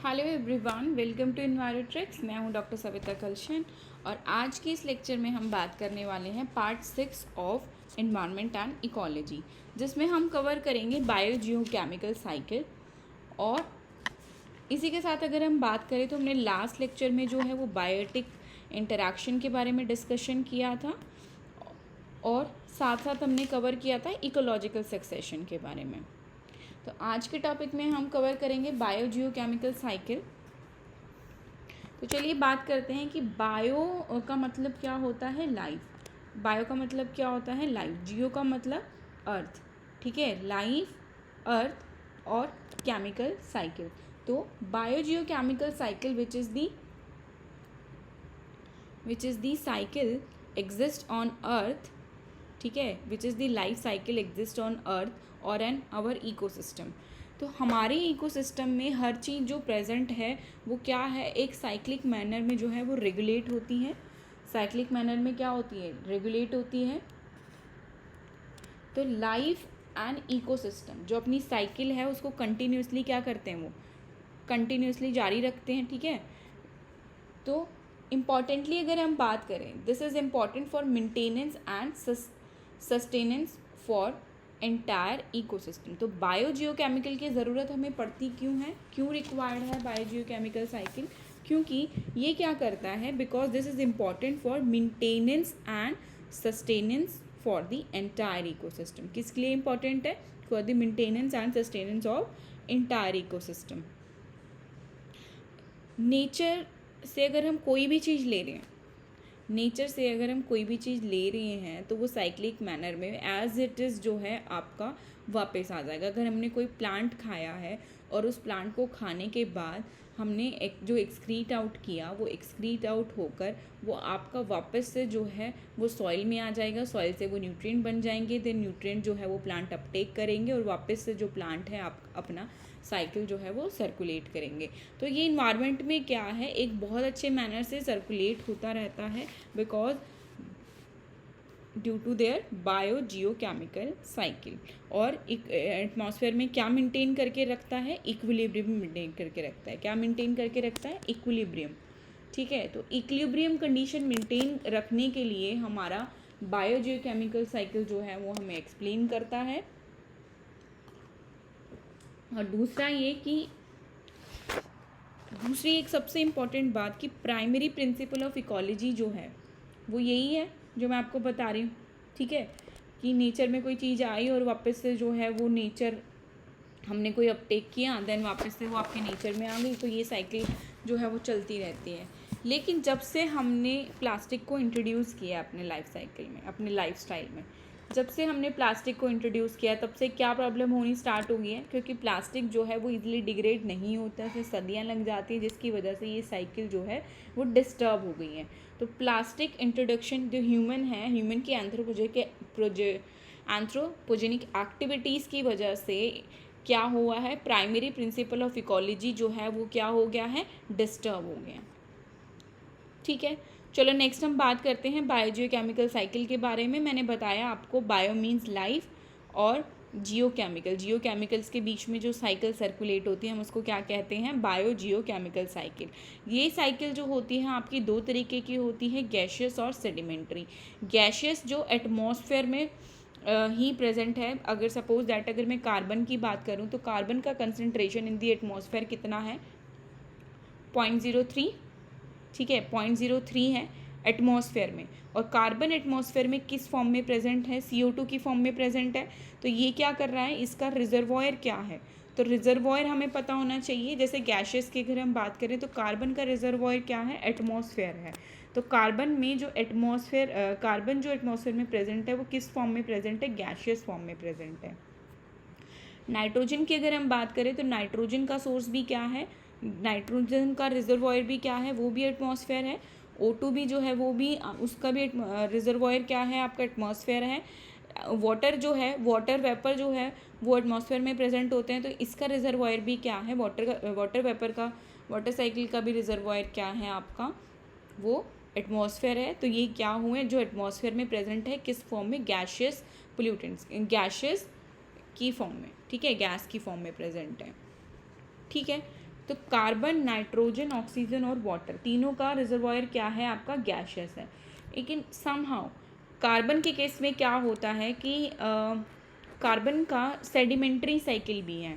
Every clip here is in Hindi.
Hello everyone, welcome to Envirotrix. मैं हूं डॉक्टर सविता कलशन और आज की इस लेक्चर में हम बात करने वाले हैं part 6 of environment and ecology, जिसमें हम कवर करेंगे बायो जियो केमिकल साइकिल। और इसी के साथ अगर हम बात करें तो हमने लास्ट लेक्चर में जो है वो बायोटिक इंटरैक्शन के बारे में डिस्कशन किया था और साथ साथ हमने कवर किया था इकोलॉजिकल सक्सेशन के बारे में। तो आज के टॉपिक में हम कवर करेंगे बायो जियो केमिकल साइकिल। तो चलिए बात करते हैं कि बायो का मतलब क्या होता है, लाइफ। बायो का मतलब क्या होता है, लाइफ। जियो का मतलब अर्थ, ठीक है, लाइफ, अर्थ और केमिकल साइकिल। तो bio Jio chemical cycle which is the cycle exist on earth, ठीक है, which is the life cycle exist on earth और एन आवर इकोसिस्टम। तो हमारे इकोसिस्टम में हर चीज़ जो प्रेजेंट है वो क्या है, एक साइक्लिक मैनर में जो है वो रेगुलेट होती है। साइक्लिक मैनर में क्या होती है, रेगुलेट होती है। तो लाइफ एंड इकोसिस्टम जो अपनी साइकिल है उसको कंटिन्यूसली क्या करते हैं, वो कंटिन्यूसली जारी रखते हैं, ठीक है। तो इम्पॉर्टेंटली अगर हम बात करें, this is important for maintenance and sustenance for entire ecosystem. तो बायो जियो केमिकल की ज़रूरत हमें पड़ती क्यों है, क्यों रिक्वायर्ड है बायो जियो केमिकल साइकिल, क्योंकि ये क्या करता है, because this is important for maintenance and sustenance for the entire ecosystem. किसके लिए इम्पॉर्टेंट है, for the maintenance and sustenance of entire ecosystem. Nature से अगर हम कोई भी चीज़ ले रहे हैं, नेचर से अगर हम कोई भी चीज़ ले रहे हैं तो वो साइक्लिक मैनर में एज इट इज़ जो है आपका वापस आ जाएगा। अगर हमने कोई प्लांट खाया है और उस प्लांट को खाने के बाद हमने जो एक्सक्रीट आउट किया, वो एक्सक्रीट आउट होकर वो आपका वापस से जो है वो सॉइल में आ जाएगा। सॉइल से वो न्यूट्रिएंट बन जाएंगे, देन न्यूट्रिएंट जो है वो प्लांट अपटेक करेंगे और वापस से जो प्लांट है आप अपना साइकिल जो है वो सर्कुलेट करेंगे। तो ये इन्वायरमेंट में क्या है, एक बहुत अच्छे मैनर से सर्कुलेट होता रहता है, because due to their biogeochemical cycle. और एटमॉस्फेयर में क्या मेंटेन करके रखता है, इक्विलिब्रियम मेंटेन करके रखता है। क्या मेंटेन करके रखता है, इक्विलिब्रियम, ठीक है। तो इक्विलिब्रियम कंडीशन मेंटेन रखने के लिए हमारा बायो जियो केमिकल साइकिल जो है वो हमें एक्सप्लेन करता है। और दूसरा ये कि दूसरी एक सबसे इम्पॉर्टेंट बात कि प्राइमरी प्रिंसिपल ऑफ इकोलॉजी जो है वो यही है जो मैं आपको बता रही हूँ, ठीक है, कि नेचर में कोई चीज़ आई और वापस से जो है वो नेचर हमने कोई अपटेक किया, देन वापस से वो आपके नेचर में आ गई। तो ये साइकिल जो है वो चलती रहती है। लेकिन जब से हमने प्लास्टिक को इंट्रोड्यूस किया अपने लाइफ साइकिल में, अपने लाइफ स्टाइल में, जब से हमने प्लास्टिक को इंट्रोड्यूस किया तब से क्या प्रॉब्लम होनी स्टार्ट हो गई है, क्योंकि प्लास्टिक जो है वो इजीली डिग्रेड नहीं होता, फिर सदियाँ लग जाती हैं, जिसकी वजह से ये साइकिल जो है वो डिस्टर्ब हो गई है। तो प्लास्टिक इंट्रोडक्शन जो ह्यूमन है, ह्यूमन की एंथ्रोपोजेनिक एक्टिविटीज़ की वजह से क्या हुआ है, प्राइमरी प्रिंसिपल ऑफ इकोलॉजी जो है वो क्या हो गया है, डिस्टर्ब हो गया, ठीक है। चलो नेक्स्ट हम बात करते हैं बायोजियो केमिकल साइकिल के बारे में। मैंने बताया आपको बायो मीन्स लाइफ और जियो केमिकल्स के बीच में जो साइकिल सर्कुलेट होती है हम उसको क्या कहते हैं, बायो जियो केमिकल साइकिल। ये साइकिल जो होती है आपकी दो तरीके की होती है, गैशियस और सेडिमेंट्री। गैशियस जो एटमॉस्फेयर में ही प्रेजेंट है। अगर सपोज दैट अगर मैं कार्बन की बात करूँ तो कार्बन का कंसनट्रेशन इन दी एटमॉस्फेयर कितना है, 0.03, ठीक है, 0.03 है एटमॉस्फेयर में। और कार्बन एटमॉस्फेयर में किस फॉर्म में प्रेजेंट है, CO2 की फॉर्म में प्रेजेंट है। तो ये क्या कर रहा है, इसका रिजर्वॉयर क्या है, तो रिजर्वॉयर हमें पता होना चाहिए। जैसे गैसेस की अगर हम बात करें तो कार्बन का रिजर्वॉयर क्या है, एटमॉस्फेयर है। तो कार्बन में जो कार्बन जो एटमॉस्फेयर में प्रेजेंट है वो किस फॉर्म में प्रेजेंट है, गैशियस फॉर्म में प्रेजेंट है। नाइट्रोजन की अगर हम बात करें तो नाइट्रोजन का सोर्स भी क्या है, नाइट्रोजन का रिजर्वॉयर भी क्या है, वो भी एटमॉस्फेयर है। O2 भी जो है वो भी, उसका भी रिजर्वॉयर क्या है, आपका एटमॉस्फेयर है। वाटर जो है, वाटर वेपर जो है वो एटमॉस्फेयर में प्रेजेंट होते हैं, तो इसका रिजर्वॉयर भी क्या है, वाटर वेपर का, वाटर साइकिल का भी रिजर्वॉयर क्या है आपका, वो एटमॉस्फेयर है। तो ये क्या हुए, जो एटमॉस्फेयर में प्रेजेंट है किस फॉर्म में, गैशियस पोल्यूटेंट्स, गैशियस की फॉर्म में, ठीक है, गैस की फॉर्म में प्रेजेंट है, ठीक है। तो कार्बन, नाइट्रोजन, ऑक्सीजन और वाटर तीनों का रिजर्वॉयर क्या है आपका गैशियस है। लेकिन समहाउ कार्बन के केस में क्या होता है कि कार्बन का सेडिमेंट्री साइकिल भी है।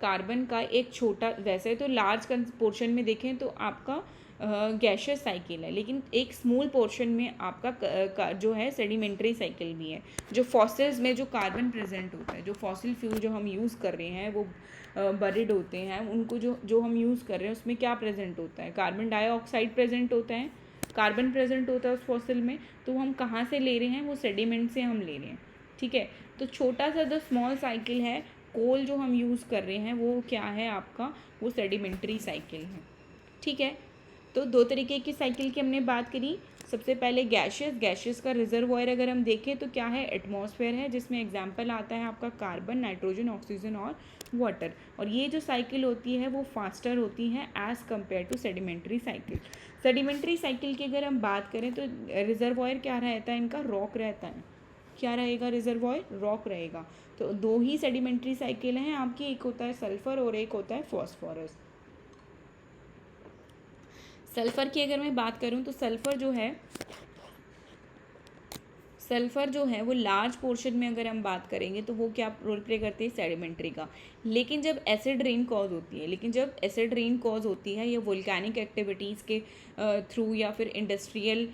कार्बन का एक छोटा, वैसे तो लार्ज पोर्शन में देखें तो आपका गैशियस साइकिल है, लेकिन एक स्मॉल पोर्शन में आपका जो है सेडिमेंट्री साइकिल भी है। जो फॉसिल्स में जो कार्बन प्रेजेंट होता है, जो फॉसिल फ्यूल जो हम यूज़ कर रहे हैं वो बरिड होते हैं, उनको जो हम यूज़ कर रहे हैं उसमें क्या प्रेजेंट होता है, कार्बन डाइऑक्साइड प्रेजेंट होता है, कार्बन प्रेजेंट होता है उस फॉसिल में। तो हम कहाँ से ले रहे हैं, वो सेडिमेंट से हम ले रहे हैं। ठीक है, तो छोटा सा जो स्मॉल साइकिल है, कोल जो हम यूज़ कर रहे हैं वो क्या है आपका, वो सेडिमेंट्री साइकिल है। ठीक है, तो दो तरीके की साइकिल की हमने बात करी। सबसे पहले गैशियस का रिजर्वॉयर अगर हम देखें तो क्या है, एटमॉस्फेयर है, जिसमें एग्जांपल आता है आपका कार्बन, नाइट्रोजन, ऑक्सीजन और वाटर। और ये जो साइकिल होती है वो फास्टर होती है as compare to sedimentary cycle. Sedimentary cycle की अगर हम बात करें तो रिजर्वॉयर क्या रहता है इनका, रॉक रहता है। क्या रहेगा रिजर्वॉयर, रॉक रहेगा। तो दो ही सेडिमेंट्री साइकिल हैं आपकी, एक होता है सल्फर और एक होता है फॉस्फोरस। सल्फर की अगर मैं बात करूं तो सल्फ़र जो है वो लार्ज पोर्शन में अगर हम बात करेंगे तो वो क्या रोल प्ले करते हैं, सेडिमेंट्री का। लेकिन जब एसिड रेन कॉज होती है या वोल्केनिक एक्टिविटीज़ के थ्रू, या फिर इंडस्ट्रियल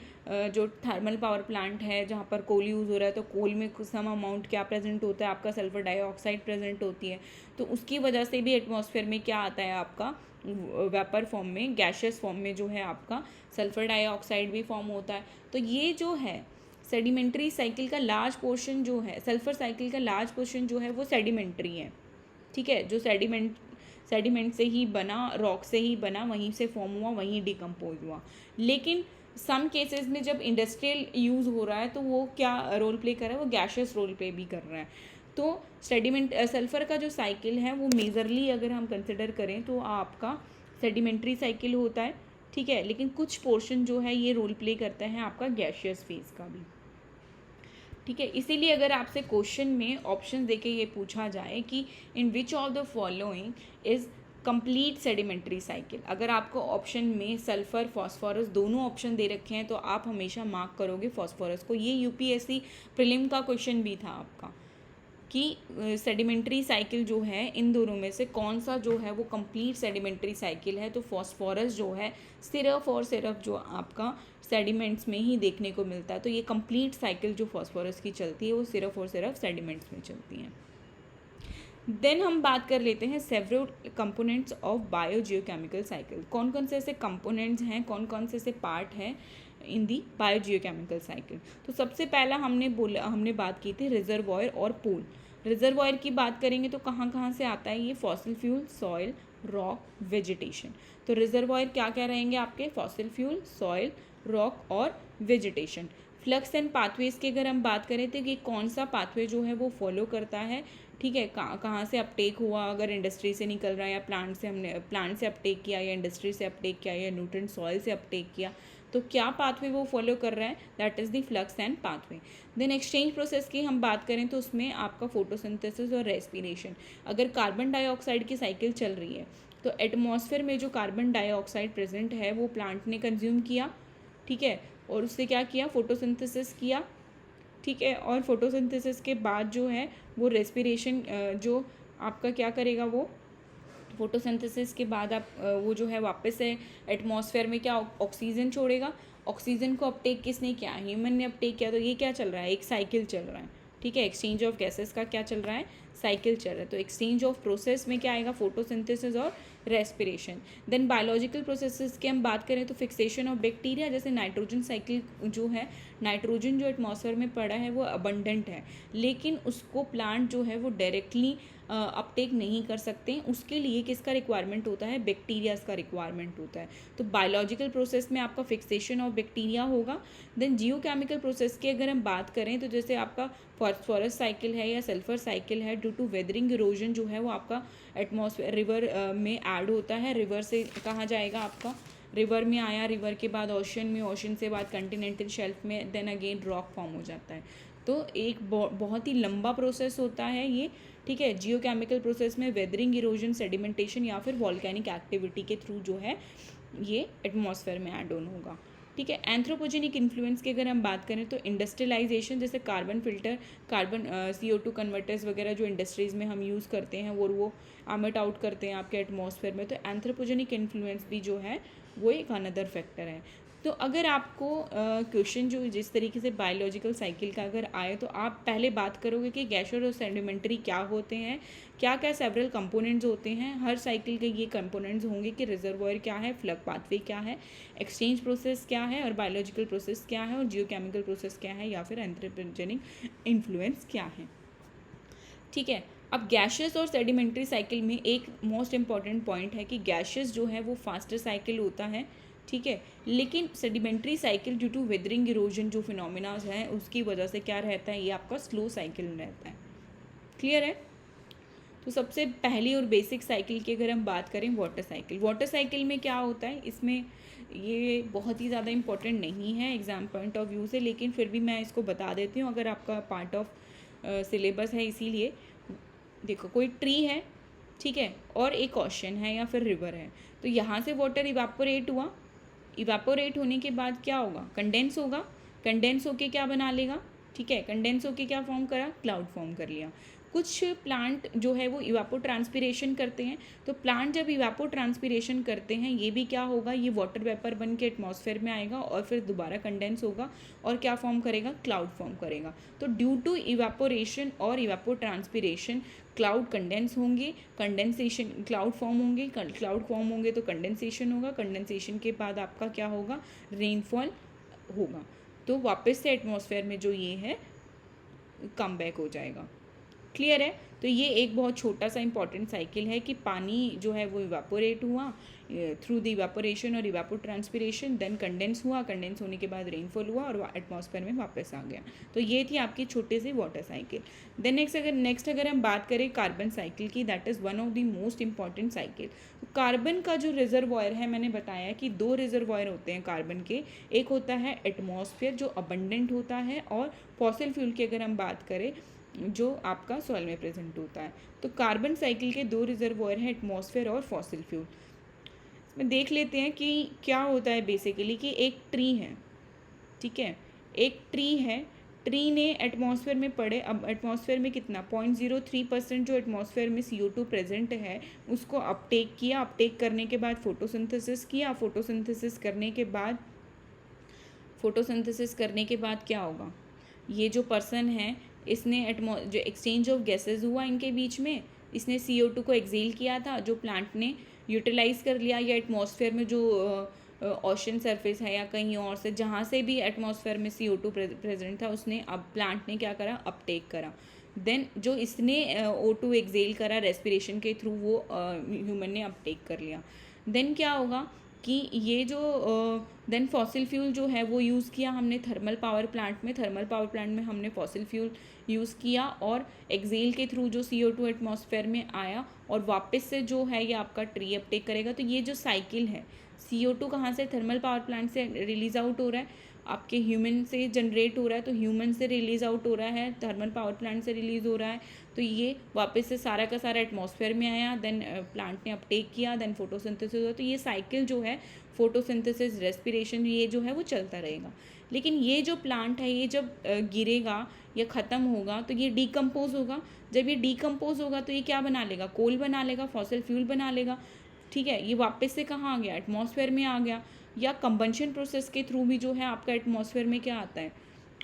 जो थर्मल पावर प्लांट है जहाँ पर कोल यूज़ हो रहा है, तो कोल में कुछ सम अमाउंट क्या प्रेजेंट होता है आपका, सल्फर डाइऑक्साइड प्रेजेंट होती है। तो उसकी वजह से भी एटमॉस्फेयर में क्या आता है आपका, वेपर फॉर्म में, गैशियस फॉर्म में जो है आपका सल्फर डाइऑक्साइड भी फॉर्म होता है। तो ये जो है सेडिमेंट्री साइकिल का लार्ज पोर्शन जो है, सल्फर साइकिल का लार्ज पोर्शन जो है वो सेडिमेंट्री है। ठीक है, जो सेडिमेंट से ही बना, रॉक से ही बना, वहीं से फॉर्म हुआ, वहीं डिकम्पोज हुआ। लेकिन सम केसेस में जब इंडस्ट्रियल यूज़ हो रहा है तो वो क्या रोल प्ले कर रहा है, वो गैशियस रोल प्ले भी कर रहा है। तो सल्फर का जो साइकिल है वो मेजरली अगर हम कंसिडर करें तो आपका सेडिमेंट्री साइकिल होता है। ठीक है, लेकिन कुछ पोर्शन जो है ये रोल प्ले करता है आपका गैशियस फेज का भी। ठीक है, इसीलिए अगर आपसे क्वेश्चन में ऑप्शन देके ये पूछा जाए कि in which of the following is complete sedimentary cycle, अगर आपको ऑप्शन में सल्फर, फॉस्फोरस दोनों ऑप्शन दे रखे हैं तो आप हमेशा मार्क करोगे फॉस्फोरस को। ये यूपीएससी प्रीलिम का क्वेश्चन भी था आपका कि सेडिमेंट्री साइकिल जो है इन दोनों में से कौन सा जो है वो कंप्लीट सेडिमेंट्री साइकिल है। तो फॉस्फोरस जो है सिर्फ और सिर्फ जो आपका सेडिमेंट्स में ही देखने को मिलता है। तो ये कंप्लीट साइकिल जो फॉस्फोरस की चलती है वो सिर्फ और सिर्फ सेडिमेंट्स में चलती हैं। देन हम बात कर लेते हैं several components of biogeochemical cycle. कौन कौन से ऐसे कंपोनेंट्स हैं, कौन कौन से ऐसे पार्ट हैं इन दी बायोजियोकेमिकल साइकिल। तो सबसे पहला हमने बात की थी रिजर्वॉयर और पूल। रिजर्वॉयर की बात करेंगे तो कहाँ कहाँ से आता है ये, fossil fuel, soil, rock, vegetation. तो रिजर्वॉयर क्या क्या रहेंगे आपके, फॉसिल फ्यूल, सॉइल, रॉक और वेजिटेशन। फ्लक्स एंड पाथवेज की अगर हम बात करें तो कि कौन सा पाथवे जो है वो फॉलो करता है। ठीक है, कहाँ से अपटेक हुआ, अगर इंडस्ट्री से निकल रहा है या प्लांट से अपटेक किया या इंडस्ट्री से अपटेक किया या न्यूट्रिएंट सॉइल से अपटेक किया, तो क्या पाथवे वो फॉलो कर रहा है, that is the flux and pathway. Then exchange process की हम बात करें तो उसमें आपका फोटोसिंथेसिस और रेस्पिरेशन। अगर कार्बन डाइऑक्साइड की साइकिल चल रही है तो एटमॉस्फेयर में जो कार्बन डाइऑक्साइड प्रेजेंट है वो प्लांट ने कंज्यूम किया। ठीक है, और उससे क्या किया, फोटोसिंथेसिस किया। ठीक है, और फोटोसिंथेसिस के बाद जो है वो रेस्पिरेशन जो आपका क्या करेगा, वो फोटोसिंथेसिस के बाद आप वो जो है वापस से एटमॉस्फेयर में क्या ऑक्सीजन छोड़ेगा। ऑक्सीजन को अपटेक किसने किया, ह्यूमन ने अपटेक किया। तो ये क्या चल रहा है, एक साइकिल चल रहा है। ठीक है, एक्सचेंज ऑफ गैसेस का क्या चल रहा है, साइकिल चल रहा है। तो एक्सचेंज ऑफ प्रोसेस में क्या आएगा, फोटोसिंथेसिस और रेस्पिरेशन। देन बायोलॉजिकल प्रोसेसेस की हम बात करें तो फिक्सेशन ऑफ बैक्टीरिया, जैसे नाइट्रोजन साइकिल जो है, नाइट्रोजन जो एटमॉस्फेयर में पड़ा है वो अबंडेंट है, लेकिन उसको प्लांट जो है वो डायरेक्टली अपटेक नहीं कर सकते। उसके लिए किसका रिक्वायरमेंट होता है, बैक्टीरियाज का रिक्वायरमेंट होता है। तो बायोलॉजिकल प्रोसेस में आपका फिक्सेशन ऑफ बैक्टीरिया होगा। देन जियोकेमिकल प्रोसेस की अगर हम बात करें तो जैसे आपका फॉस्फोरस साइकिल है या सल्फर साइकिल है, ड्यू टू वेदरिंग इरोजन जो है वो आपका एटमॉस्फेयर रिवर में ऐड होता है। रिवर से कहाँ जाएगा आपका, रिवर में आया, रिवर के बाद ओशन में, ओशन से बाद कंटिनेंटल शेल्फ में, देन अगेन रॉक फॉर्म हो जाता है। तो एक बहुत ही लंबा प्रोसेस होता है ये, ठीक है। जियोकेमिकल प्रोसेस में वेदरिंग, इरोजन, सेडिमेंटेशन या फिर वॉल्केनिक एक्टिविटी के थ्रू जो है ये एटमॉस्फेयर में ऐड ऑन होगा, ठीक है। एंथ्रोपोजेनिक इन्फ्लुएंस की अगर हम बात करें तो इंडस्ट्रियलाइजेशन, जैसे carbon filter, carbon CO2 converters वगैरह जो इंडस्ट्रीज़ में हम यूज़ करते हैं और वो एमिट आउट करते हैं आपके एटमॉस्फेयर में, तो एंथ्रोपोजेनिक इन्फ्लुएंस भी जो है वो एक अनदर फैक्टर है। तो अगर आपको क्वेश्चन जो जिस तरीके से बायोलॉजिकल साइकिल का अगर आए तो आप पहले बात करोगे कि गैसियस और सेडिमेंट्री क्या होते हैं, क्या क्या सेवरल कंपोनेंट्स होते हैं, हर साइकिल के ये कंपोनेंट्स होंगे कि रिजर्वॉयर क्या है, फ्लग पाथवे क्या है, एक्सचेंज प्रोसेस क्या है, और बायोलॉजिकल प्रोसेस क्या है, और जियोकेमिकल प्रोसेस क्या है, या फिर एंथ्रोपोजेनिक इन्फ्लुएंस क्या है, ठीक है। अब गैशियस और सेडिमेंट्री साइकिल में एक मोस्ट इंपॉर्टेंट पॉइंट है कि गैशियस जो है वो फास्टर साइकिल होता है, ठीक है, लेकिन sedimentary cycle due to weathering, erosion जो फिनोमिनाज हैं उसकी वजह से क्या रहता है, ये आपका स्लो साइकिल रहता है। क्लियर है। तो सबसे पहली और बेसिक साइकिल की अगर हम बात करें, वाटर साइकिल। वाटर साइकिल में क्या होता है, इसमें ये बहुत ही ज़्यादा इंपॉर्टेंट नहीं है एग्ज़ाम पॉइंट ऑफ व्यू से, लेकिन फिर भी मैं इसको बता देती हूँ अगर आपका पार्ट ऑफ सिलेबस है। इसीलिए देखो, कोई ट्री है, ठीक है, और एक ओशन है या फिर रिवर है, तो यहाँ से वाटर इवापोरेट हुआ, इवापोरेट होने के बाद क्या होगा, कंडेंस होगा, कंडेंस होके क्या बना लेगा, ठीक है, कंडेंस होके क्या फॉर्म करा, क्लाउड फॉर्म कर लिया। कुछ प्लांट जो है वो इवापो ट्रांसपिरेशन करते हैं, तो प्लांट जब इवापो ट्रांसपिरेशन करते हैं ये भी क्या होगा, ये वाटर वेपर बन के एटमॉस्फेयर में आएगा और फिर दोबारा कंडेंस होगा और क्या फॉर्म करेगा, क्लाउड फॉर्म करेगा। तो ड्यू टू इवापोरेशन और इवापो ट्रांसपिरेशन क्लाउड कंडेंस होंगे, कंडेंसेशन क्लाउड फॉर्म होंगे, क्लाउड फॉर्म होंगे तो कंडेंसेशन होगा, कंडेंसेशन के बाद आपका क्या होगा, रेनफॉल होगा, तो वापस से एटमॉस्फेयर में जो ये है कम बैक हो जाएगा। क्लियर है। तो ये एक बहुत छोटा सा इंपॉर्टेंट साइकिल है कि पानी जो है वो इवापोरेट हुआ थ्रू द इवापोरेशन और इवापो ट्रांसपिरेशन, देन कंडेंस हुआ, कंडेंस होने के बाद रेनफॉल हुआ और एटमॉस्फेयर में वापस आ गया। तो ये थी आपकी छोटे से वाटर साइकिल। देन नेक्स्ट अगर हम बात करें कार्बन साइकिल की, that is one of the most important cycle. Carbon का जो रिजर्वॉयर है, मैंने बताया कि दो रिजर्वॉयर होते हैं कार्बन के, एक होता है एटमॉस्फेयर जो अबंडेंट होता है, और फॉसिल फ्यूल की अगर हम बात करें जो आपका सॉइल में प्रेजेंट होता है। तो कार्बन साइकिल के दो रिजर्वॉयर हैं, एटमॉस्फेयर और फॉसिल फ्यूल। इसमें देख लेते हैं कि क्या होता है बेसिकली, कि एक ट्री है, ठीक है, एक ट्री है, ट्री ने एटमॉस्फेयर में पड़े, अब एटमॉस्फेयर में कितना 0.03% जो एटमॉस्फेयर में CO2 प्रेजेंट है उसको अपटेक किया, अपटेक करने के बाद फोटोसिंथेसिस किया, फोटोसिंथेसिस करने के बाद क्या होगा, ये जो पर्सन है इसने जो एक्सचेंज ऑफ गैसेस हुआ इनके बीच में, इसने CO2 को एक्सेल किया था जो प्लांट ने यूटिलाइज कर लिया, या एटमॉस्फेयर में जो ओशन सरफेस है या कहीं और से जहाँ से भी एटमॉस्फेयर में CO2 प्रेजेंट था उसने, अब प्लांट ने क्या करा, अपटेक करा। देन जो इसने O2 एक्सेल करा रेस्पिरेशन के थ्रू, वो ह्यूमन ने अपटेक कर लिया। देन क्या होगा कि ये जो देन फॉसिल फ्यूल जो है वो यूज़ किया हमने थर्मल पावर प्लांट में हमने फॉसिल फ्यूल यूज़ किया, और एक्सेल के थ्रू जो CO2 एटमॉस्फेयर में आया और वापस से जो है ये आपका ट्री अपटेक करेगा। तो ये जो साइकिल है, CO2 कहाँ से, थर्मल पावर प्लांट से रिलीज़ आउट हो रहा है, आपके ह्यूमन से जनरेट हो रहा है, तो ह्यूमन से रिलीज़ आउट हो रहा है, थर्मल पावर प्लांट से रिलीज़ हो रहा है, तो ये वापस से सारा का सारा एटमॉस्फेयर में आया, देन प्लांट ने अपटेक किया, देन फोटोसिंथेसिस हुआ। तो ये साइकिल जो है, फोटोसिंथेसिस, रेस्पिरेशन, ये जो है वो चलता रहेगा। लेकिन ये जो प्लांट है ये जब गिरेगा या ख़त्म होगा तो ये डीकम्पोज होगा। जब ये डीकम्पोज होगा तो ये क्या बना लेगा, कोल बना लेगा, फॉसिल फ्यूल बना लेगा, ठीक है। ये वापस से कहाँ आ गया, एटमॉस्फेयर में आ गया, या कंबंशन प्रोसेस के थ्रू भी जो है आपका एटमॉस्फेयर में क्या आता है,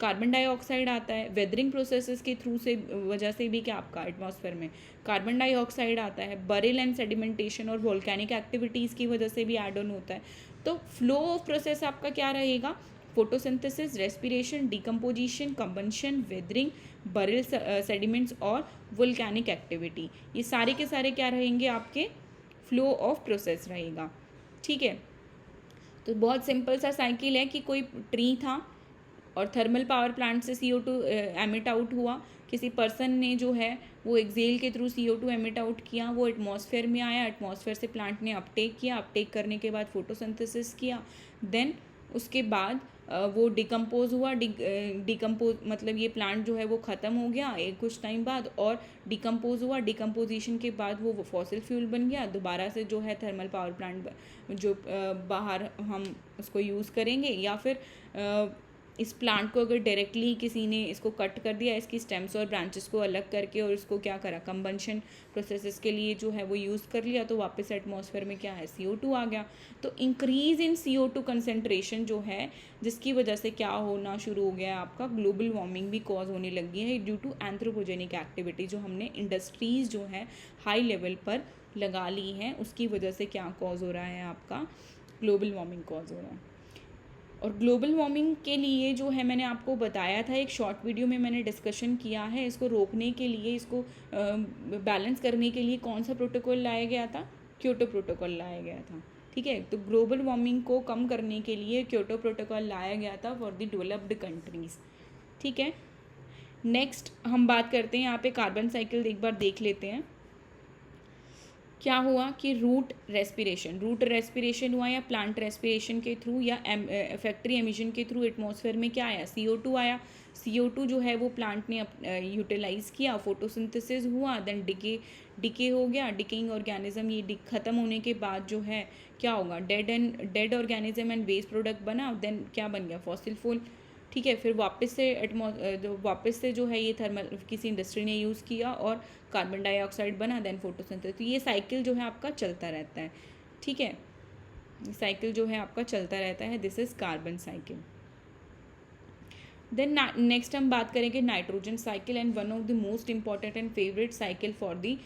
कार्बन डाइऑक्साइड आता है। वेदरिंग प्रोसेसेस के थ्रू से वजह से भी क्या आपका एटमॉस्फेयर में कार्बन डाइऑक्साइड आता है। बरेल एंड सेडिमेंटेशन और वोल्केनिक एक्टिविटीज़ की वजह से भी ऐड ऑन होता है। तो फ्लो ऑफ प्रोसेस आपका क्या रहेगा, photosynthesis, respiration, decomposition, combustion, weathering, Barail sediments और वोल्केनिक एक्टिविटी, ये सारे के सारे क्या रहेंगे, आपके फ्लो ऑफ प्रोसेस रहेगा, ठीक है। तो बहुत सिंपल सा साइकिल है कि कोई ट्री था और थर्मल पावर प्लांट से CO2 एमिट आउट हुआ, किसी पर्सन ने जो है वो एक्सेल के थ्रू CO2 एमिट आउट किया, वो एटमॉस्फेयर में आया, एटमॉस्फेयर से प्लांट ने अपटेक किया, अपटेक करने के बाद फोटोसिंथेसिस किया, देन उसके बाद वो डिकम्पोज हुआ, डिकम्पोज मतलब ये प्लांट जो है वो ख़त्म हो गया एक कुछ टाइम बाद, और डिकम्पोज हुआ, डिकम्पोजिशन के बाद वो फॉसिल फ्यूल बन गया, दोबारा से जो है थर्मल पावर प्लांट जो बाहर हम उसको यूज़ करेंगे। या फिर इस प्लांट को अगर डायरेक्टली किसी ने इसको कट कर दिया, इसकी स्टेम्स और ब्रांचेस को अलग करके, और इसको क्या करा, कंबंशन प्रोसेसेस के लिए जो है वो यूज़ कर लिया, तो वापस एटमॉस्फेयर में क्या है, CO2 आ गया। तो इंक्रीज़ इन CO2 कंसेंट्रेशन जो है, जिसकी वजह से क्या होना शुरू हो गया है, आपका ग्लोबल वार्मिंग भी कॉज होने लगी है ड्यू टू एंथ्रोपोजेनिक एक्टिविटी, जो हमने इंडस्ट्रीज़ जो है हाई लेवल पर लगा ली हैं, उसकी वजह से क्या कॉज हो रहा है, आपका ग्लोबल वार्मिंग कॉज हो रहा है। और ग्लोबल वार्मिंग के लिए जो है मैंने आपको बताया था, एक शॉर्ट वीडियो में मैंने डिस्कशन किया है, इसको रोकने के लिए, इसको बैलेंस करने के लिए कौन सा प्रोटोकॉल लाया गया था, क्योटो प्रोटोकॉल लाया गया था। ठीक है, तो ग्लोबल वार्मिंग को कम करने के लिए क्योटो प्रोटोकॉल लाया गया था फॉर द डेवलप्ड कंट्रीज़। ठीक है, नेक्स्ट हम बात करते हैं, यहाँ पे कार्बन साइकिल एक बार देख लेते हैं। क्या हुआ कि रूट रेस्पिरेशन हुआ, या प्लांट रेस्पिरेशन के थ्रू, या फैक्ट्री एमिशन के थ्रू एटमॉस्फेयर में क्या आया, CO2 आया। CO2 जो है वो प्लांट ने यूटिलाइज़ किया, फोटोसिंथेसिस हुआ, देन डिके हो गया, डिकेइंग ऑर्गेनिज्म, ये ख़त्म होने के बाद जो है क्या होगा, dead organism and waste product बना, देन क्या बन गया, फॉसिल फ्यूल। ठीक है, फिर वापस से जो है ये थर्मल किसी इंडस्ट्री ने यूज़ किया और कार्बन डाइऑक्साइड बना, देन फोटोसिंथेसिस। तो ये साइकिल जो है आपका चलता रहता है। ठीक है, साइकिल जो है आपका चलता रहता है, this is carbon cycle. Then next हम बात करेंगे nitrogen cycle, and one of the most important and favourite cycle for the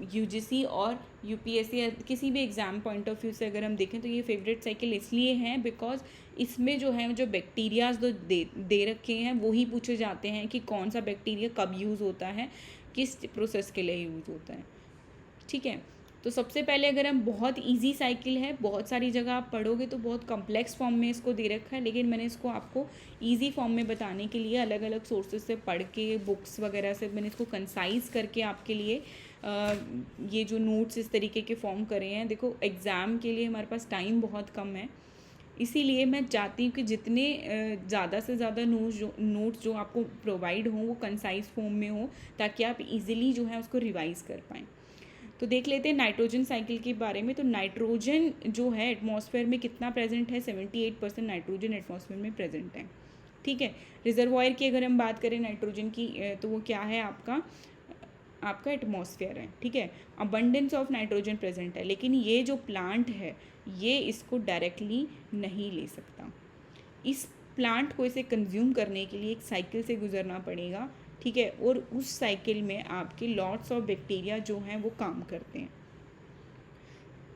UGC और UPSC, किसी भी एग्ज़ाम पॉइंट ऑफ व्यू से अगर हम देखें तो ये फेवरेट साइकिल इसलिए हैं बिकॉज इसमें जो है जो बैक्टीरियाज जो दे रखे हैं वही पूछे जाते हैं कि कौन सा बैक्टीरिया कब यूज़ होता है, किस प्रोसेस के लिए यूज़ होता है। ठीक है, तो सबसे पहले अगर हम, बहुत इजी साइकिल है, बहुत सारी जगह आप पढ़ोगे तो बहुत कॉम्प्लेक्स फॉर्म में इसको दे रखा है, लेकिन मैंने इसको आपको इजी फॉर्म में बताने के लिए अलग अलग सोर्सेज से पढ़ के, बुक्स वगैरह से मैंने इसको कंसाइज करके आपके लिए ये जो नोट्स इस तरीके के फॉर्म करे हैं। देखो एग्ज़ाम के लिए हमारे पास टाइम बहुत कम है, इसीलिए मैं चाहती हूँ कि जितने ज़्यादा से ज़्यादा नोट्स जो आपको प्रोवाइड हों वो कंसाइज फॉर्म में हो, ताकि आप इजीली जो है उसको रिवाइज़ कर पाएँ। तो देख लेते हैं नाइट्रोजन साइकिल के बारे में। तो नाइट्रोजन जो है एटमॉस्फेयर में कितना प्रेजेंट है, 78% नाइट्रोजन एटमॉस्फेयर में प्रेजेंट है। ठीक है, रिजर्वॉयर की अगर हम बात करें नाइट्रोजन की, तो वो क्या है, आपका एटमॉस्फेयर है। ठीक है, अबंडेंस ऑफ नाइट्रोजन प्रेजेंट है, लेकिन ये जो प्लांट है ये इसको डायरेक्टली नहीं ले सकता। इस प्लांट को इसे कंज्यूम करने के लिए एक साइकिल से गुजरना पड़ेगा। ठीक है, और उस साइकिल में आपके लॉट्स ऑफ बैक्टीरिया जो हैं वो काम करते हैं।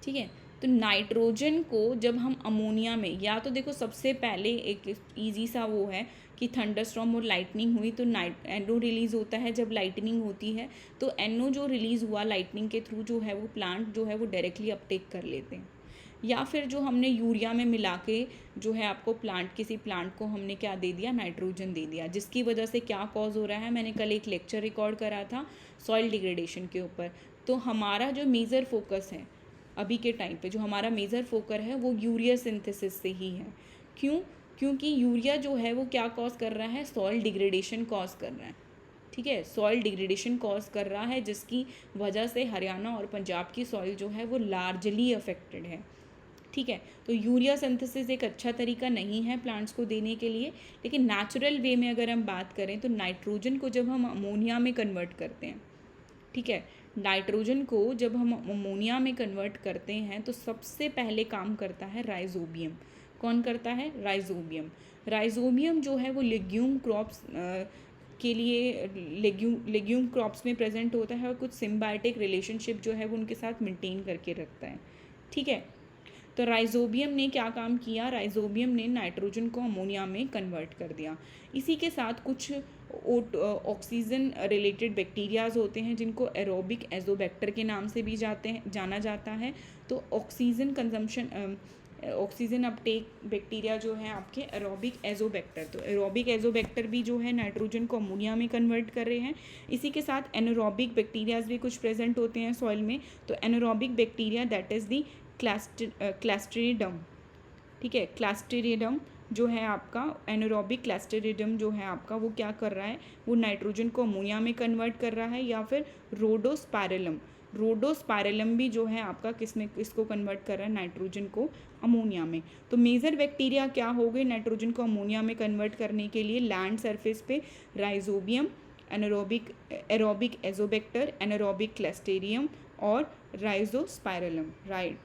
ठीक है, तो नाइट्रोजन को जब हम अमोनिया में, या तो देखो सबसे पहले एक इजी सा वो है कि थंडरस्टॉर्म और लाइटनिंग हुई तो NO रिलीज़ होता है जब लाइटनिंग होती है, तो NO जो रिलीज़ हुआ लाइटनिंग के थ्रू जो है वो प्लांट जो है वो डायरेक्टली अपटेक कर लेते हैं। या फिर जो हमने यूरिया में मिला के जो है आपको किसी प्लांट को हमने क्या दे दिया, नाइट्रोजन दे दिया, जिसकी वजह से क्या कॉज हो रहा है, मैंने कल एक लेक्चर रिकॉर्ड करा था सॉइल डिग्रेडेशन के ऊपर। तो हमारा जो मेजर फोकस है अभी के टाइम पे, जो हमारा मेजर फोकस है वो यूरिया सिंथेसिस से ही है। क्योंकि यूरिया जो है वो क्या कॉज कर रहा है, सॉइल डिग्रेडेशन कॉज कर रहा है। ठीक है, सॉइल डिग्रेडेशन कॉज कर रहा है, जिसकी वजह से हरियाणा और पंजाब की सॉइल जो है वो लार्जली अफेक्टेड है। ठीक है, तो यूरिया सिंथेसिस एक अच्छा तरीका नहीं है प्लांट्स को देने के लिए, लेकिन नेचुरल वे में अगर हम बात करें तो नाइट्रोजन को जब हम अमोनिया में कन्वर्ट करते हैं, ठीक है, नाइट्रोजन को जब हम अमोनिया में कन्वर्ट करते हैं तो सबसे पहले काम करता है राइजोबियम। कौन करता है, राइजोबियम जो है वो लेग्यूम क्रॉप्स के लिए लेग्यूम क्रॉप्स में प्रेजेंट होता है और कुछ सिम्बायोटिक रिलेशनशिप जो है वो उनके साथ मेंटेन करके रखता है। ठीक है, तो राइजोबियम ने क्या काम किया, राइजोबियम ने नाइट्रोजन को अमोनिया में कन्वर्ट कर दिया। इसी के साथ कुछ ऑक्सीजन रिलेटेड बैक्टीरियाज होते हैं जिनको एरोबिक एजोबैक्टर के नाम से भी जाना जाता है। तो ऑक्सीजन अपटेक बैक्टीरिया जो है आपके एरोबिक एजोबैक्टर, तो एरोबिक एजोबैक्टर भी जो है नाइट्रोजन को अमोनिया में कन्वर्ट कर रहे हैं। इसी के साथ एनारोबिक बैक्टीरियाज भी कुछ प्रेजेंट होते हैं सॉइल में। तो anaerobic bacteria that is the Clostridium. ठीक है, क्लास्ट्रीडियम जो है आपका एनारोबिक क्लस्टरिडियम जो है आपका वो क्या कर रहा है, वो नाइट्रोजन को अमोनिया में कन्वर्ट कर रहा है, या फिर रोडोस्पाइरलम भी जो है आपका किसको कन्वर्ट कर रहा है, नाइट्रोजन को अमोनिया में। तो मेजर बैक्टीरिया क्या हो गए नाइट्रोजन को अमोनिया में कन्वर्ट करने के लिए, लैंड सरफेस पे राइजोबियम, एरोबिक एजोबैक्टर, एनारोबिक क्लस्टेरियम और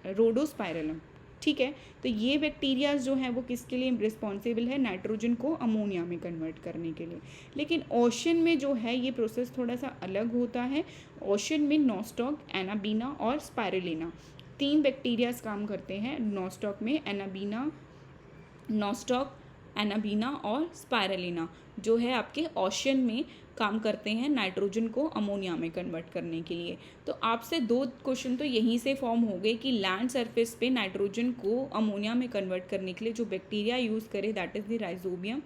रोडोस्पाइरलम। ठीक है, तो ये बैक्टीरिया जो हैं वो किसके लिए रिस्पॉन्सिबल है, नाइट्रोजन को अमोनिया में कन्वर्ट करने के लिए। लेकिन ओशन में जो है ये प्रोसेस थोड़ा सा अलग होता है। ओशन में नोस्टॉक, एनाबीना और स्पाइरुलिना 3 बैक्टीरियाज काम करते हैं। नोस्टॉक में नोस्टॉक, एनाबीना और स्पाइरुलिना जो है आपके ओशन में काम करते हैं नाइट्रोजन को अमोनिया में कन्वर्ट करने के लिए। तो आपसे 2 क्वेश्चन तो यहीं से फॉर्म हो गए कि लैंड सरफेस पे नाइट्रोजन को अमोनिया में कन्वर्ट करने के लिए जो बैक्टीरिया यूज़ करे that is the rhizobium,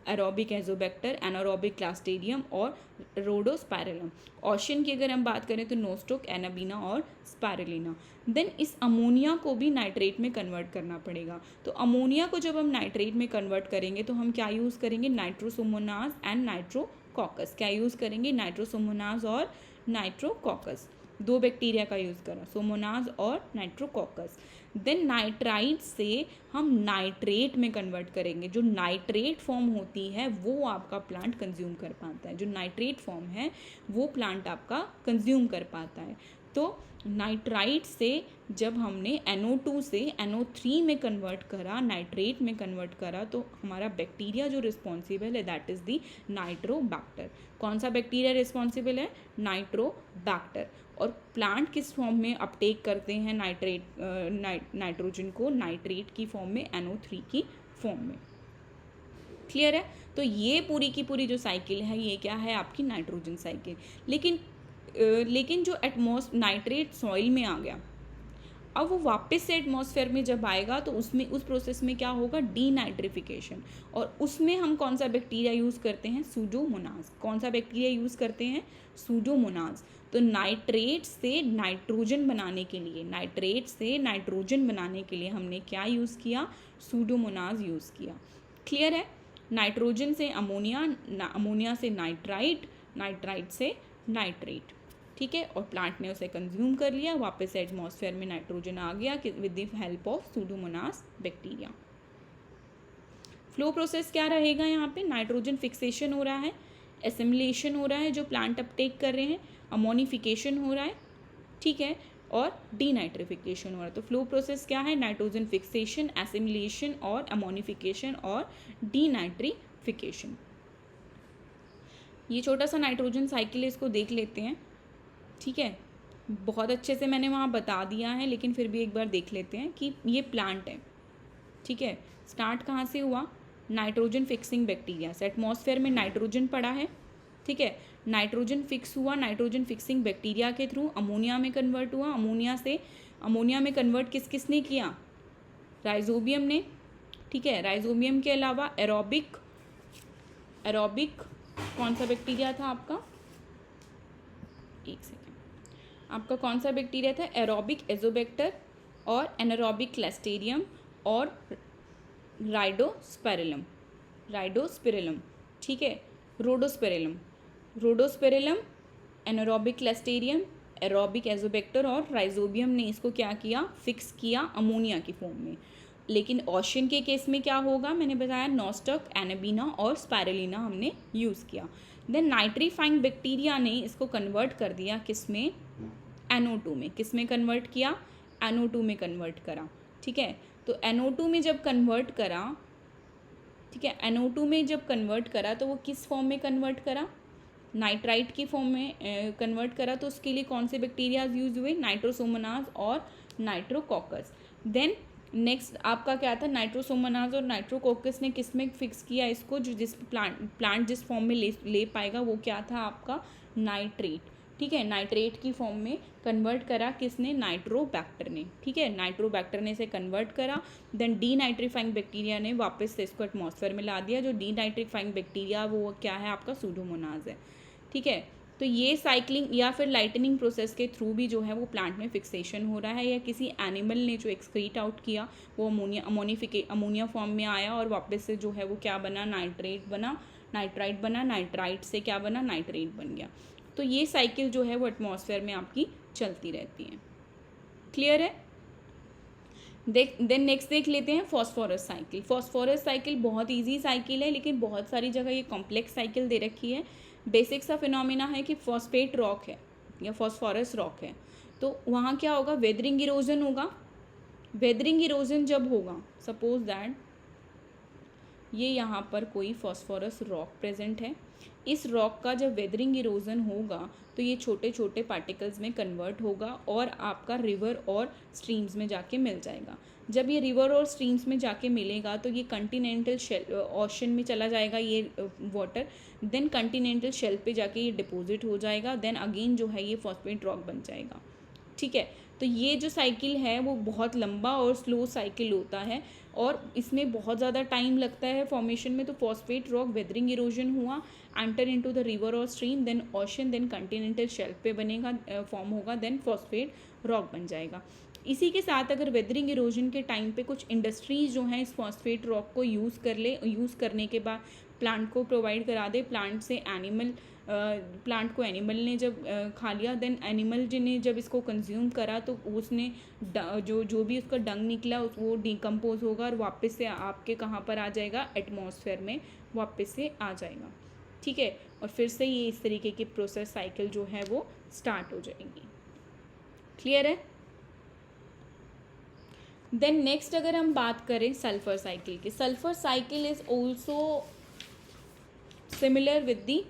aerobic azotobacter, anaerobic clostridium और रोडोस्पाइरलम। ओशन की अगर हम बात करें तो नोस्टॉक, एनाबीना और स्पाइरुलिना। देन इस अमोनिया को भी नाइट्रेट में कन्वर्ट करना पड़ेगा। तो अमोनिया को जब हम नाइट्रेट में कन्वर्ट करेंगे तो हम क्या यूज़ करेंगे, नाइट्रोसोमोनाज एंड नाइट्रोकॉकस। क्या यूज़ करेंगे, नाइट्रोसोमोनाज और नाइट्रोकॉकस। 2 बैक्टीरिया का यूज़ करा, सोमोनाज और नाइट्रोकॉकस। देन नाइट्राइट से हम नाइट्रेट में कन्वर्ट करेंगे। जो नाइट्रेट फॉर्म होती है वो आपका प्लांट कंज्यूम कर पाता है। जो नाइट्रेट फॉर्म है वो प्लांट आपका कंज्यूम कर पाता है। तो नाइट्राइट से जब हमने NO2 से NO3 में कन्वर्ट करा, नाइट्रेट में कन्वर्ट करा, तो हमारा बैक्टीरिया जो रिस्पॉन्सिबल है दैट इज़ दी नाइट्रोबैक्टर। कौन सा बैक्टीरिया रिस्पॉन्सिबल है, नाइट्रोबैक्टर। और प्लांट किस फॉर्म में अपटेक करते हैं नाइट्रोजन को, नाइट्रेट की फॉर्म में, NO3 की फॉर्म में। क्लियर है। तो ये पूरी की पूरी जो साइकिल है ये क्या है आपकी नाइट्रोजन साइकिल। लेकिन जो नाइट्रेट सॉइल में आ गया, अब वो वापस से एटमॉस्फेयर में जब आएगा तो उस प्रोसेस में क्या होगा, डीनाइट्रिफिकेशन। और उसमें हम कौन सा बैक्टीरिया यूज़ करते हैं, सूडोमोनास। कौन सा बैक्टीरिया यूज़ करते हैं, सूडोमोनास। तो नाइट्रेट से नाइट्रोजन बनाने के लिए हमने क्या यूज़ किया, सूडोमोनास यूज़ किया। क्लियर है। नाइट्रोजन से अमोनिया, अमोनिया से नाइट्राइट, नाइट्राइट से नाइट्रेट। ठीक है, और प्लांट ने उसे कंज्यूम कर लिया, वापस से एटमॉस्फेयर में नाइट्रोजन आ गया with the help of Pseudomonas bacteria. Flow process क्या रहेगा, यहाँ पे नाइट्रोजन फिक्सेशन हो रहा है, एसिमिलेशन हो रहा है जो प्लांट अपटेक कर रहे हैं, अमोनिफिकेशन हो रहा है, ठीक है, और डीनाइट्रिफिकेशन हो रहा है। तो फ्लो प्रोसेस क्या है, नाइट्रोजन फिक्सेशन, एसिमिलेशन और अमोनिफिकेशन और डीनाइट्रिफिकेशन। ये छोटा सा नाइट्रोजन साइकिल है, इसको देख लेते हैं। ठीक है, बहुत अच्छे से मैंने वहाँ बता दिया है, लेकिन फिर भी एक बार देख लेते हैं कि ये प्लांट है। ठीक है, स्टार्ट कहाँ से हुआ, नाइट्रोजन फिक्सिंग बैक्टीरिया से। एटमॉस्फेयर में नाइट्रोजन पड़ा है, ठीक है, नाइट्रोजन फिक्स हुआ, नाइट्रोजन फिक्सिंग बैक्टीरिया के थ्रू अमोनिया में कन्वर्ट हुआ। अमोनिया में कन्वर्ट किसने किया, राइजोबियम ने। ठीक है, राइजोबियम के अलावा एरोबिक कौन सा बैक्टीरिया था आपका, एक सेकेंड, आपका कौन सा बैक्टीरिया था, एरोबिक एजोबैक्टर और एनारोबिक क्लस्टेरियम और राइडोस्पिरिलम। ठीक है, रोडोस्पिरिलम, एनारोबिक क्लस्टेरियम, एरोबिक एजोबैक्टर और राइजोबियम ने इसको क्या किया, फिक्स किया अमोनिया की फॉर्म में। लेकिन ओशन के केस में क्या होगा, मैंने बताया नोस्टॉक, एनाबीना और स्पाइरुलिना हमने यूज़ किया। देन नाइट्रीफाइंग बैक्टीरिया ने इसको कन्वर्ट कर दिया किसमें, NO2 में। किस में कन्वर्ट किया, NO2 में कन्वर्ट करा। ठीक है, तो NO2 में जब कन्वर्ट करा, ठीक है, NO2 में जब कन्वर्ट करा तो वो किस फॉर्म में कन्वर्ट करा, नाइट्राइट की फॉर्म में कन्वर्ट करा। तो उसके लिए कौन से बैक्टीरियाज यूज हुए, नाइट्रोसोमोनाज और नाइट्रोकॉकस। देन नेक्स्ट आपका क्या था, नाइट्रोसोमोनाज और नाइट्रोकॉकस ने किस में फिक्स किया इसको, जो जिस प्लांट जिस फॉर्म में ले पाएगा वो क्या था आपका, नाइट्रेट। ठीक है, नाइट्रेट की फॉर्म में कन्वर्ट करा किसने, नाइट्रोबैक्टर ने। ठीक है, नाइट्रोबैक्टर ने इसे कन्वर्ट करा। देन डीनाइट्रीफाइंग बैक्टीरिया ने वापस से इसको एटमॉस्फेयर में ला दिया। जो डीनाइट्रीफाइंग बैक्टीरिया वो क्या है आपका, सूडोमोनाज है। ठीक है, तो ये साइक्लिंग या फिर लाइटनिंग प्रोसेस के थ्रू भी जो है वो प्लांट में फिक्सेशन हो रहा है, या किसी एनिमल ने जो एक्सक्रीट आउट किया वो अमोनिया फॉर्म में आया और वापस से जो है वो क्या बना, नाइट्राइट बना, नाइट्राइट से क्या बना, नाइट्रेट बन गया। तो ये साइकिल जो है वो एटमॉस्फेयर में आपकी चलती रहती है। क्लियर है? देन नेक्स्ट देख लेते हैं फॉस्फोरस साइकिल। फॉस्फोरस साइकिल बहुत इजी साइकिल है, लेकिन बहुत सारी जगह ये कॉम्प्लेक्स साइकिल दे रखी है। बेसिक सा फिनोमिना है कि फॉस्फेट रॉक है या फॉस्फोरस रॉक है, तो वहाँ क्या होगा, वेदरिंग इरोजन होगा। वेदरिंग इरोजन जब होगा, सपोज दैट ये यहाँ पर कोई फॉस्फोरस रॉक प्रेजेंट है, इस रॉक का जब वेदरिंग इरोजन होगा तो ये छोटे छोटे पार्टिकल्स में कन्वर्ट होगा और आपका रिवर और स्ट्रीम्स में जाके मिल जाएगा। जब ये रिवर और स्ट्रीम्स में जाके मिलेगा तो ये कंटिनेंटल शेल ओशन में चला जाएगा ये वाटर, देन कंटिनेंटल शेल्फ पे जाके ये डिपॉजिट हो जाएगा, देन अगेन जो है ये फॉस्फेट रॉक बन जाएगा। ठीक है, तो ये जो साइकिल है वो बहुत लंबा और स्लो साइकिल होता है और इसमें बहुत ज़्यादा टाइम लगता है फॉर्मेशन में। तो फॉस्फेट रॉक वेदरिंग इरोजन हुआ, एंटर इनटू द रिवर और stream, then ocean, then continental shelf पे बनेगा, फॉर्म होगा, देन फॉस्फेट रॉक बन जाएगा। इसी के साथ अगर वेदरिंग इरोजन के टाइम पे कुछ इंडस्ट्रीज जो हैं इस फॉस्फेट रॉक को यूज़ करने के बाद प्लांट को प्रोवाइड करा दे, प्लांट को एनिमल ने जब खा लिया, देन एनिमल ने जब इसको कंज्यूम करा तो उसने जो भी उसका डंग निकला वो डिकम्पोज होगा और वापस से आपके कहाँ पर आ जाएगा, एटमॉस्फेयर में वापस से आ जाएगा। ठीक है, और फिर से ये इस तरीके की प्रोसेस साइकिल जो है वो स्टार्ट हो जाएगी। क्लियर है? देन नेक्स्ट अगर हम बात करें सल्फर साइकिल की, sulphur cycle is also similar with the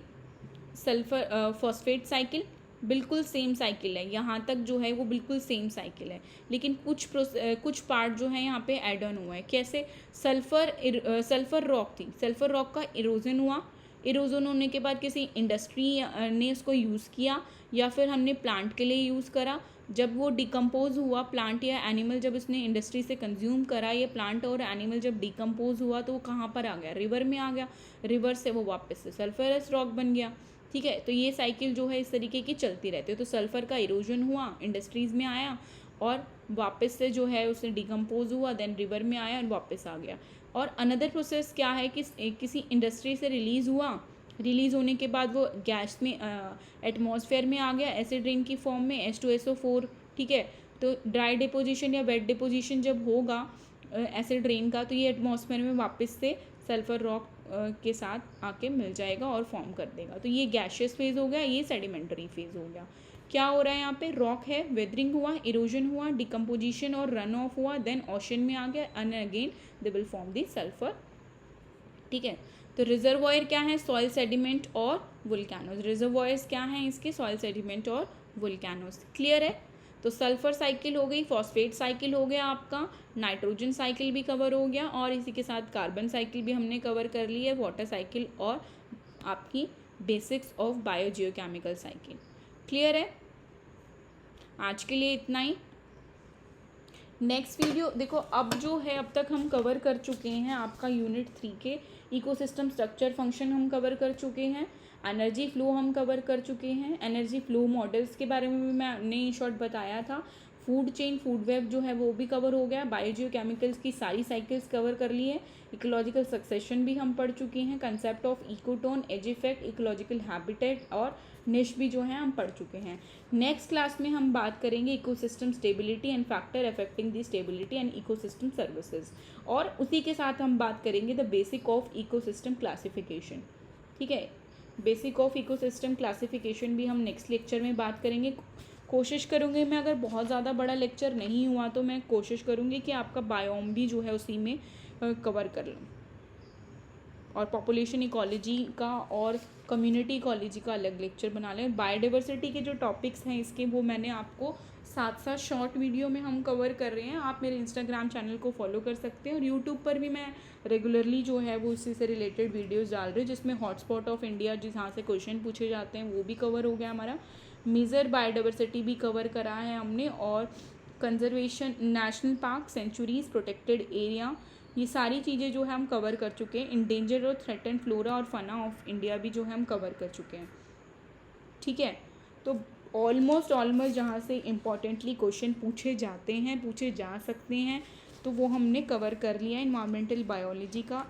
sulphur phosphate cycle. बिल्कुल सेम साइकिल है, यहाँ तक जो है वो बिल्कुल सेम साइकिल है, लेकिन कुछ पार्ट जो है यहाँ पे ऐड ऑन हुआ है। कैसे? सल्फर रॉक थी, सल्फर रॉक का इरोजन हुआ, इरोजन होने के बाद किसी इंडस्ट्री ने उसको यूज़ किया या फिर हमने प्लांट के लिए यूज़ करा। जब वो डिकम्पोज हुआ, प्लांट या एनिमल जब उसने इंडस्ट्री से कंज्यूम करा, ये प्लांट और एनिमल जब डिकम्पोज हुआ तो वो कहाँ पर आ गया, रिवर में आ गया, रिवर से वो वापस से सल्फरस रॉक बन गया। ठीक है, तो ये साइकिल जो है इस तरीके की चलती रहती है। तो सल्फर का इरोजन हुआ, इंडस्ट्रीज़ में आया और वापस से जो है उसने डिकम्पोज हुआ, देन रिवर में आया और वापस आ गया। और अनदर प्रोसेस क्या है कि किसी इंडस्ट्री से रिलीज़ हुआ, रिलीज़ होने के बाद वो गैस में एटमॉस्फेयर में आ गया एसिड रेन की फॉर्म में H2SO4। ठीक है, तो ड्राई डिपोजिशन या वेट डिपोजिशन जब होगा एसिड रेन का तो ये एटमॉस्फेयर में वापस से सल्फर रॉक के साथ आके मिल जाएगा और फॉर्म कर देगा। तो ये गैशियस फेज़ हो गया, ये सेडिमेंटरी फेज़ हो गया। क्या हो रहा है यहाँ पे, रॉक है, वेदरिंग हुआ, इरोजन हुआ, डिकम्पोजिशन और रन ऑफ हुआ, देन ओशन में आ गया and again they will form the sulphur. ठीक है, तो रिजर्वॉयर क्या है, सॉइल सेडिमेंट और वुल्केनोज। रिजर्वॉयर्स क्या हैं इसके, सॉइल सेडिमेंट और वुल्केनोज। क्लियर है? तो सल्फर साइकिल हो गई, फॉस्फेट साइकिल हो गया आपका, नाइट्रोजन साइकिल भी कवर हो गया और इसी के साथ कार्बन साइकिल भी हमने कवर कर ली है, वाटर साइकिल और आपकी basics of biogeochemical cycle. Clear है? आज के लिए इतना ही। नेक्स्ट वीडियो देखो, अब जो है अब तक हम कवर कर चुके हैं आपका यूनिट 3 के इकोसिस्टम स्ट्रक्चर फंक्शन हम कवर कर चुके हैं, एनर्जी फ्लो हम कवर कर चुके हैं, एनर्जी फ्लो मॉडल्स के बारे में भी मैंने इन शॉर्ट बताया था, फूड चेन फूड वेब जो है वो भी कवर हो गया, बायोजियोकेमिकल्स की सारी साइकिल्स कवर कर ली है, इकोलॉजिकल सक्सेशन भी हम पढ़ चुके हैं, concept of ecotone, edge effect, ecological habitat और निश भी जो है हम पढ़ चुके हैं। नेक्स्ट क्लास में हम बात करेंगे ecosystem stability and factor affecting the stability and ecosystem services, और उसी के साथ हम बात करेंगे the basic of ecosystem classification. ठीक है, बेसिक ऑफ इकोसिस्टम क्लासिफिकेशन भी हम नेक्स्ट लेक्चर में बात करेंगे। कोशिश करूँगी मैं, अगर बहुत ज़्यादा बड़ा लेक्चर नहीं हुआ तो मैं कोशिश करूँगी कि आपका बायोम भी जो है उसी में कवर कर लूँ, और पॉपुलेशन इकोलॉजी का और कम्युनिटी इकोलॉजी का अलग लेक्चर बना लें। बायोडाइवर्सिटी के जो टॉपिक्स हैं इसके वो मैंने आपको साथ साथ शॉर्ट वीडियो में हम कवर कर रहे हैं। आप मेरे इंस्टाग्राम चैनल को फॉलो कर सकते हैं और यूट्यूब पर भी मैं रेगुलरली जो है वो इसी से रिलेटेड वीडियोस डाल रही हूँ, जिसमें हॉटस्पॉट ऑफ इंडिया जहाँ से क्वेश्चन पूछे जाते हैं वो भी कवर हो गया हमारा, मेजर बायोडाइवर्सिटी भी कवर करा है हमने, और conservation, national park, sanctuaries, protected area, ये सारी चीज़ें जो है हम कवर कर चुके हैं। इंडेंजर और थ्रेटन फ्लोरा और फना ऑफ इंडिया भी जो है हम कवर कर चुके हैं। ठीक है। तो ऑलमोस्ट जहाँ से इम्पॉर्टेंटली क्वेश्चन पूछे जाते हैं, पूछे जा सकते हैं, तो वो हमने कवर कर लिया इन्वायरमेंटल बायोलॉजी का।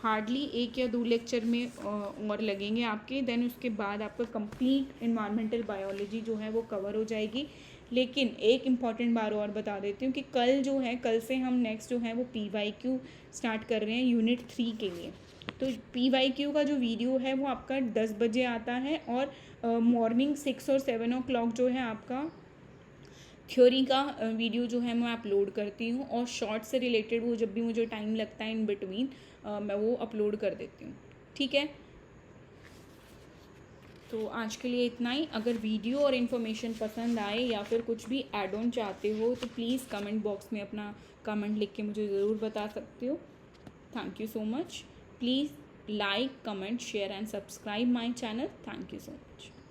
हार्डली 1 या 2 लेक्चर में और लगेंगे आपके, देन उसके बाद आपका कंप्लीट इन्वायरमेंटल बायोलॉजी जो है वो कवर हो जाएगी। लेकिन एक इम्पॉर्टेंट बार और बता देती हूँ कि कल से हम नेक्स्ट जो है वो PYQ स्टार्ट कर रहे हैं यूनिट 3 के लिए। तो PYQ का जो वीडियो है वो आपका 10 बजे आता है, और मॉर्निंग 6 और 7 o'clock जो है आपका थ्योरी का वीडियो जो है मैं अपलोड करती हूँ, और शॉर्ट से रिलेटेड वो जब भी मुझे टाइम लगता है इन बिटवीन मैं वो अपलोड कर देती हूँ, ठीक है। तो आज के लिए इतना ही। अगर वीडियो और इन्फॉर्मेशन पसंद आए या फिर कुछ भी ऐड ऑन चाहते हो तो प्लीज़ कमेंट बॉक्स में अपना कमेंट लिख के मुझे ज़रूर बता सकते हो। Thank you so much. Please like, comment, share and subscribe my channel. Thank you so much.